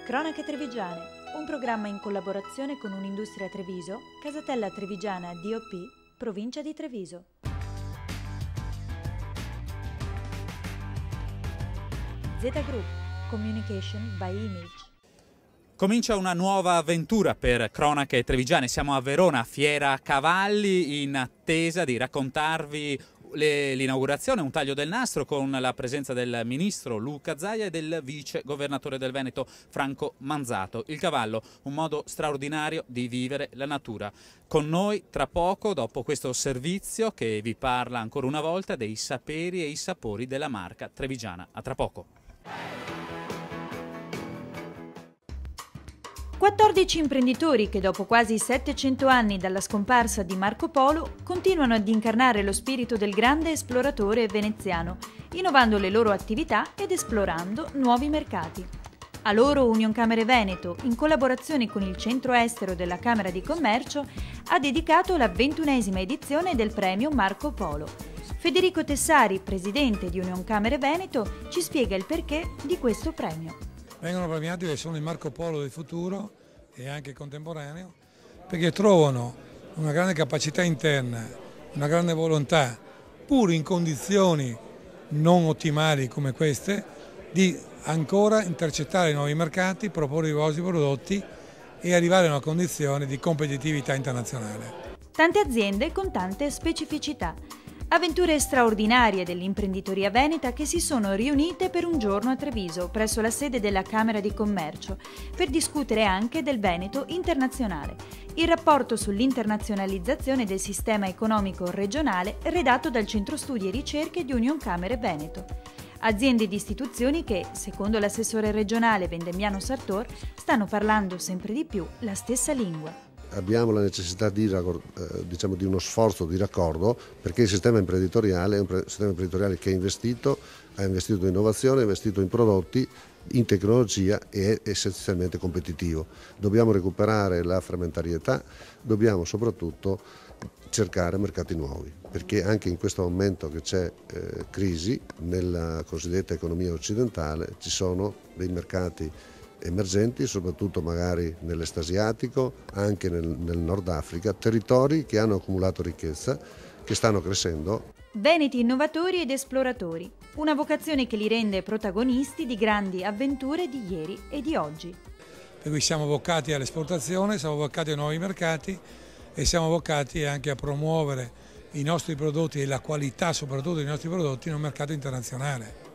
Cronache Trevigiane, un programma in collaborazione con Un'Industria Treviso, Casatella Trevigiana DOP, provincia di Treviso. Z Group, Communication by Image. Comincia una nuova avventura per Cronache Trevigiane. Siamo a Verona, Fiera Cavalli, in attesa di raccontarvi l'inaugurazione, un taglio del nastro con la presenza del ministro Luca Zaia e del vice governatore del Veneto Franco Manzato. Il cavallo, un modo straordinario di vivere la natura. Con noi tra poco, dopo questo servizio che vi parla ancora una volta dei saperi e i sapori della marca trevigiana. A tra poco. 14 imprenditori che dopo quasi 700 anni dalla scomparsa di Marco Polo continuano ad incarnare lo spirito del grande esploratore veneziano, innovando le loro attività ed esplorando nuovi mercati. A loro Unioncamere Veneto, in collaborazione con il centro estero della Camera di Commercio, ha dedicato la 21esima edizione del premio Marco Polo. Federico Tessari, presidente di Unioncamere Veneto, ci spiega il perché di questo premio. Vengono premiati perché sono il Marco Polo del futuro e anche contemporaneo, perché trovano una grande capacità interna, una grande volontà, pur in condizioni non ottimali come queste, di ancora intercettare nuovi mercati, proporre i vostri prodotti e arrivare a una condizione di competitività internazionale. Tante aziende con tante specificità. Avventure straordinarie dell'imprenditoria veneta che si sono riunite per un giorno a Treviso, presso la sede della Camera di Commercio, per discutere anche del Veneto internazionale, il rapporto sull'internazionalizzazione del sistema economico regionale redatto dal Centro Studi e Ricerche di Unioncamere Veneto. Aziende ed istituzioni che, secondo l'assessore regionale Vendemmiano Sartor, stanno parlando sempre di più la stessa lingua. Abbiamo la necessità di uno sforzo di raccordo, perché il sistema imprenditoriale è un sistema imprenditoriale che ha investito in innovazione, ha investito in prodotti, in tecnologia e è essenzialmente competitivo. Dobbiamo recuperare la frammentarietà, dobbiamo soprattutto cercare mercati nuovi, perché anche in questo momento che c'è crisi nella cosiddetta economia occidentale ci sono dei mercati emergenti, soprattutto magari nell'est asiatico, anche nel Nord Africa, territori che hanno accumulato ricchezza, che stanno crescendo. Veneti innovatori ed esploratori, una vocazione che li rende protagonisti di grandi avventure di ieri e di oggi. Per cui siamo vocati all'esportazione, siamo vocati a nuovi mercati e siamo vocati anche a promuovere i nostri prodotti e la qualità soprattutto dei nostri prodotti in un mercato internazionale.